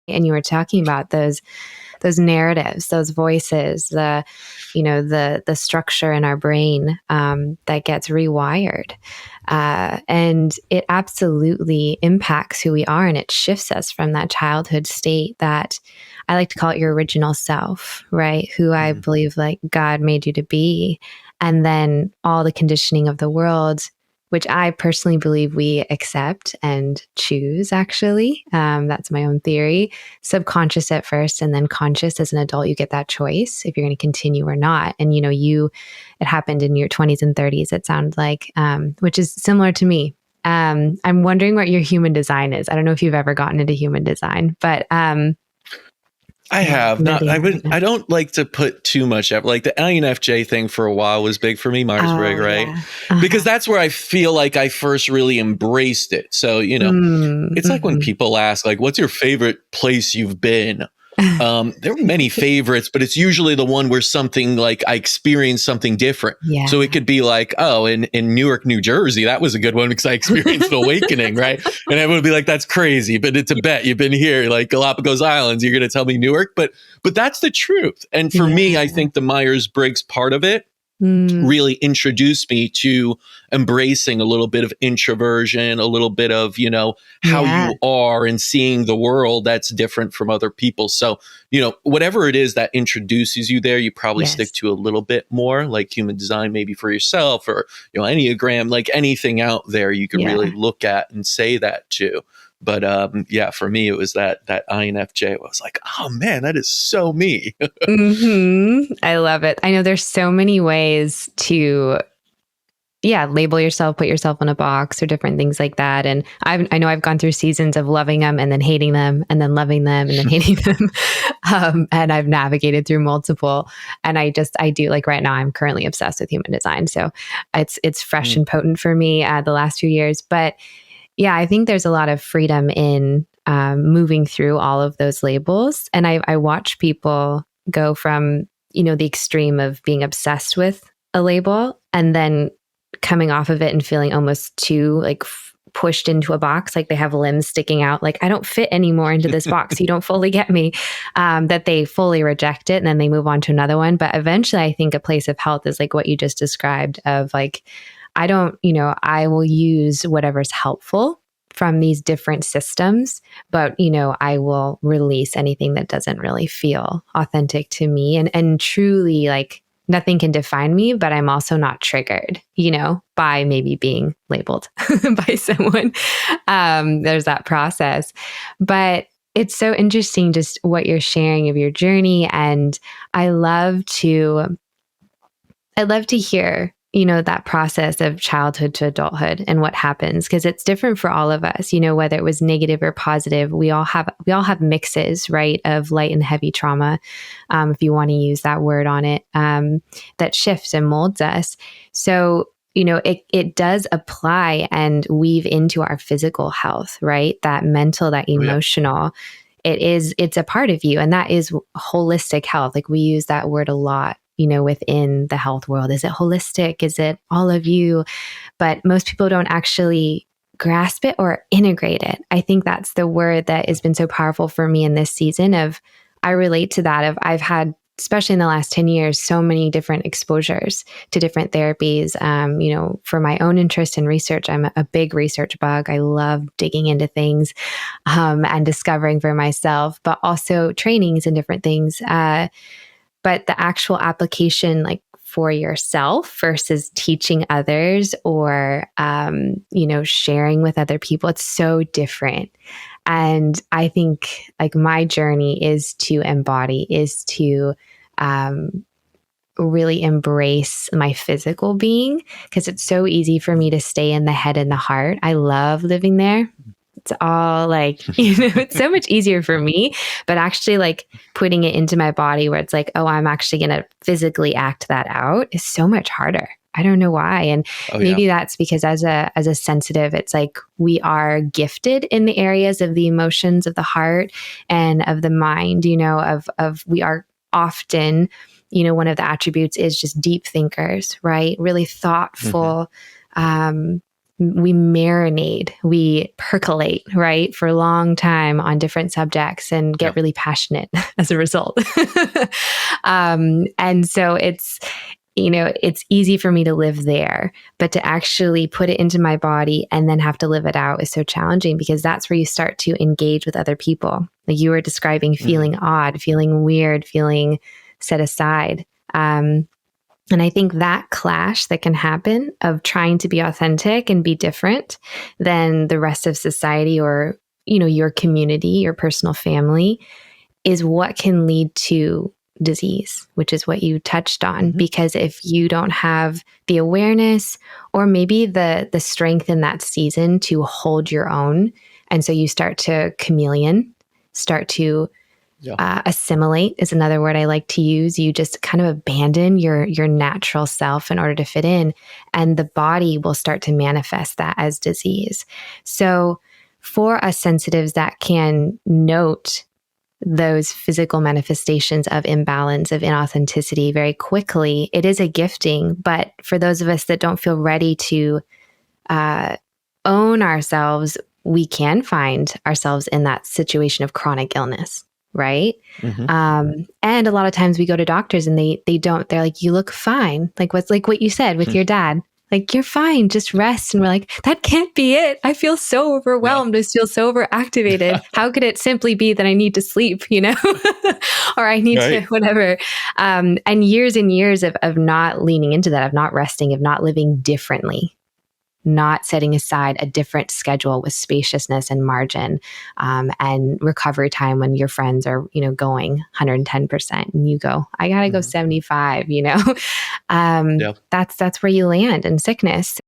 And you were talking about those narratives, those voices, the structure in our brain that gets rewired. And it absolutely impacts who we are, and it shifts us from that childhood state that I like to call it your original self, right? Who I believe like God made you to be. And then all the conditioning of the world, which I personally believe we accept and choose, actually. That's my own theory. Subconscious at first, and then conscious as an adult, you get that choice if you're going to continue or not. And, it happened in your 20s and 30s, it sounds like, which is similar to me. I'm wondering what your human design is. I don't know if you've ever gotten into human design, but I have not. I don't like to put too much effort. Like the INFJ thing for a while was big for me, Myers-Briggs, right? Yeah. Because that's where I feel like I first really embraced it. So, it's like when people ask, like, what's your favorite place you've been? There are many favorites, but it's usually the one where something like I experienced something different. Yeah. So it could be like, oh, in Newark, New Jersey, that was a good one because I experienced an awakening, right? And everyone would be like, that's crazy. But in Tibet, you've been here, like Galapagos Islands, you're going to tell me Newark. But that's the truth. And for me, I think the Myers-Briggs part of it really introduced me to embracing a little bit of introversion, a little bit of, how you are and seeing the world that's different from other people. So, whatever it is that introduces you there, you probably stick to a little bit more, like human design, maybe for yourself, or, Enneagram, like anything out there you could really look at and say that to. But for me, it was that INFJ. I was like, oh man, that is so me. I love it. I know there's so many ways to, label yourself, put yourself in a box or different things like that. And I know I've gone through seasons of loving them and then hating them and then loving them and then hating them. And I've navigated through multiple. And I do, like right now, I'm currently obsessed with human design. So it's fresh and potent for me the last few years. But yeah, I think there's a lot of freedom in moving through all of those labels. And I watch people go from, the extreme of being obsessed with a label and then coming off of it and feeling almost too pushed into a box, like they have limbs sticking out, like I don't fit anymore into this box. You don't fully get me, that they fully reject it and then they move on to another one. But eventually I think a place of health is like what you just described of like, I will use whatever's helpful from these different systems, but, I will release anything that doesn't really feel authentic to me and truly like nothing can define me, but I'm also not triggered, by maybe being labeled by someone. There's that process, but it's so interesting just what you're sharing of your journey. And I love to hear that process of childhood to adulthood and what happens, because it's different for all of us, whether it was negative or positive, we all have mixes, right, of light and heavy trauma, if you want to use that word on it, that shifts and molds us. So, it does apply and weave into our physical health, right? That mental, that emotional, it's a part of you. And that is holistic health. Like we use that word a lot, within the health world. Is it holistic? Is it all of you? But most people don't actually grasp it or integrate it. I think that's the word that has been so powerful for me in this season I relate to that of I've had, especially in the last 10 years, so many different exposures to different therapies. For my own interest in research, I'm a big research bug. I love digging into things and discovering for myself, but also trainings and different things. But the actual application, like for yourself versus teaching others or, sharing with other people, it's so different. And I think like my journey is to really embrace my physical being, because it's so easy for me to stay in the head and the heart. I love living there. It's all like, it's so much easier for me, but actually like putting it into my body where it's like, oh, I'm actually going to physically act that out is so much harder. I don't know why. And maybe that's because as a sensitive, it's like we are gifted in the areas of the emotions of the heart and of the mind, of we are often, one of the attributes is just deep thinkers, right? Really thoughtful, we marinate, we percolate, right, for a long time on different subjects and get really passionate as a result. And so it's, it's easy for me to live there, but to actually put it into my body and then have to live it out is so challenging, because that's where you start to engage with other people. Like you were describing, feeling odd, feeling weird, feeling set aside. And I think that clash that can happen of trying to be authentic and be different than the rest of society or, your community, your personal family, is what can lead to disease, which is what you touched on. Because if you don't have the awareness or maybe the strength in that season to hold your own, and so you start to chameleon, start to assimilate is another word I like to use. You just kind of abandon your natural self in order to fit in, and the body will start to manifest that as disease. So for us sensitives that can note those physical manifestations of imbalance, of inauthenticity very quickly, it is a gifting. But for those of us that don't feel ready to own ourselves, we can find ourselves in that situation of chronic illness. Right. And a lot of times we go to doctors and they're like, you look fine. Like what you said with your dad, like, you're fine, just rest. And we're like, that can't be it. I feel so overwhelmed. I feel so overactivated. How could it simply be that I need to sleep, or I need to whatever. And years of not leaning into that, of not resting, of not living differently, not setting aside a different schedule with spaciousness and margin, and recovery time when your friends are, going 110% and you go, I gotta go 75, that's where you land in sickness.